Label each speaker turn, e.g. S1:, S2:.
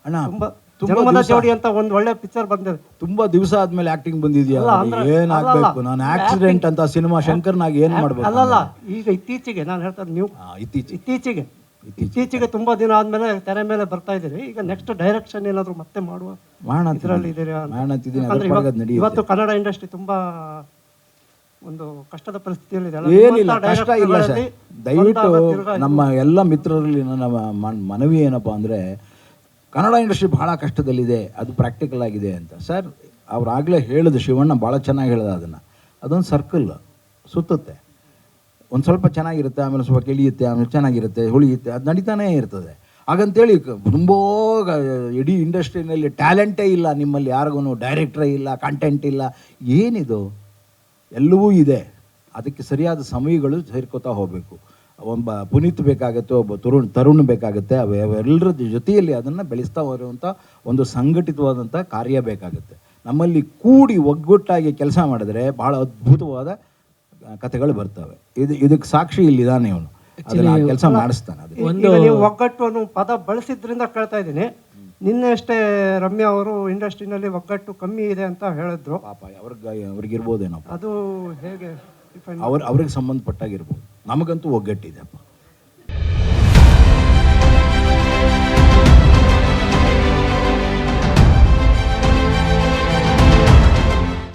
S1: ಅಣ್ಣ
S2: ತುಂಬಾ
S1: ತುಂಬಾ
S2: ಜನ್ಮದ
S1: ದಿವ್ಸ-
S2: ಜೋಡಿ ಅಂತ ಒಂದು ಒಳ್ಳೆ ಪಿಕ್ಚರ್ ಬಂದಿದೆ.
S1: ತುಂಬಾ ದಿವಸ ಆದ್ಮೇಲೆ ಆಕ್ಟಿಂಗ್ ಬಂದಿದ್ಯಾ?
S2: ಅಲ್ಲ, ಅಂದ್ರೆ-
S1: ಏನಾಗ್ಬೇಕು?
S2: ಅಲ್ಲಲ್ಲ.
S1: ನಾನು ಆಕ್ಸಿಡೆಂಟ್ ಅಂತ ಸಿನಿಮಾ ಶಂಕರ್ನಾಗ ಏನ್ ಮಾಡ್ಬೇಕು?
S2: ಅಲ್ಲಲ್ಲ, ಈಗ ಇತ್ತೀಚೆಗೆ ನಾನು ಹೇಳ್ತಾರೆ ನೀವು
S1: ಇತ್ತೀಚೆಗೆ
S2: ಇತ್ತೀಚೆಗೆ ತುಂಬಾ ದಿನ ಆದ್ಮೇಲೆ ತೆರೆ ಮೇಲೆ ಬರ್ತಾ ಇದ್ದೀರಿ. ಈಗ ನೆಕ್ಸ್ಟ್ ಡೈರೆಕ್ಷನ್ ಏನಾದ್ರು ಮತ್ತೆ ಮಾಡುವ ಇದರಲ್ಲಿ ಇದೀರಾ ಅಂತ. ಯಾಕಂದ್ರೆ ಇವತ್ತು ಕನ್ನಡ ಇಂಡಸ್ಟ್ರಿ ತುಂಬಾ ಒಂದು ಕಷ್ಟದ ಪರಿಸ್ಥಿತಿಯಲ್ಲಿ ಇದೆ.
S1: ಏನಿಲ್ಲ, ಕಷ್ಟ ಇಲ್ಲ ಸರ್. ದಯವಿಟ್ಟು ನಮ್ಮ ಎಲ್ಲ ಮಿತ್ರರಲ್ಲಿ ನನ್ನ ಮನವಿ ಏನಪ್ಪ ಅಂದರೆ, ಕನ್ನಡ ಇಂಡಸ್ಟ್ರಿ ಬಹಳ ಕಷ್ಟದಲ್ಲಿದೆ, ಅದು ಪ್ರಾಕ್ಟಿಕಲ್ ಆಗಿದೆ ಅಂತ. ಸರ್ ಅವ್ರಾಗಲೇ ಹೇಳಿದ್ರು, ಶಿವಣ್ಣ ಭಾಳ ಚೆನ್ನಾಗಿ ಹೇಳ್ದ ಅದನ್ನು. ಅದೊಂದು ಸರ್ಕಲ್ ಸುತ್ತುತ್ತೆ. ಒಂದು ಸ್ವಲ್ಪ ಚೆನ್ನಾಗಿರುತ್ತೆ, ಆಮೇಲೆ ಸ್ವಲ್ಪ ಕೆಳಿಯುತ್ತೆ, ಆಮೇಲೆ ಚೆನ್ನಾಗಿರುತ್ತೆ, ಉಳಿಯುತ್ತೆ, ಅದು ನಡೀತಾನೇ ಇರ್ತದೆ. ಹಾಗಂತೇಳಿ ತುಂಬ ಇಡೀ ಇಂಡಸ್ಟ್ರಿನಲ್ಲಿ ಟ್ಯಾಲೆಂಟೇ ಇಲ್ಲ, ನಿಮ್ಮಲ್ಲಿ ಯಾರಿಗೂ ಡೈರೆಕ್ಟ್ರೇ ಇಲ್ಲ, ಕಂಟೆಂಟ್ ಇಲ್ಲ, ಏನಿದು? ಎಲ್ಲವೂ ಇದೆ. ಅದಕ್ಕೆ ಸರಿಯಾದ ಸಮಯಗಳು ಸೇರ್ಕೋತಾ ಹೋಗಬೇಕು. ಒಬ್ಬ ಪುನೀತ್ ಬೇಕಾಗುತ್ತೆ, ಒಬ್ಬ ತರುಣ್ ಬೇಕಾಗುತ್ತೆ. ಅವೆಲ್ಲರ ಜೊತೆಯಲ್ಲಿ ಅದನ್ನು ಬೆಳೆಸ್ತಾ ಬರುವಂಥ ಒಂದು ಸಂಘಟಿತವಾದಂಥ ಕಾರ್ಯ ಬೇಕಾಗುತ್ತೆ. ನಮ್ಮಲ್ಲಿ ಕೂಡಿ ಒಗ್ಗಟ್ಟಾಗಿ ಕೆಲಸ ಮಾಡಿದ್ರೆ ಭಾಳ ಅದ್ಭುತವಾದ ಕಥೆಗಳು ಬರ್ತವೆ. ಇದಕ್ಕೆ ಸಾಕ್ಷಿ ಇಲ್ಲಿದ್ದಾನೆ ಇವನು, ಕೆಲಸ ಮಾಡಿಸ್ತಾನೆ.
S2: ಈಗ ನೀವು ಒಗ್ಗಟ್ಟು ಅನ್ನೋ ಪದ ಬಳಸಿದ್ರಿಂದ ಕೇಳ್ತಾ ಇದ್ದೀನಿ. ನಿನ್ನೆ ಅಷ್ಟೇ ರಮ್ಯಾ ಅವರು ಇಂಡಸ್ಟ್ರಿನಲ್ಲಿ ಒಗ್ಗಟ್ಟು ಕಮ್ಮಿ ಇದೆ ಅಂತ ಹೇಳಿದ್ರು.
S1: ಪಾಪ ಅವ್ರಿಗಿರ್ಬೋದೇನೋ,
S2: ಅದು ಹೇಗೆ
S1: ಅವ್ರಿಗೆ ಸಂಬಂಧಪಟ್ಟಾಗಿರ್ಬೋದು. ನಮಗಂತೂ ಒಗ್ಗಟ್ಟಿದೆಪ್ಪ.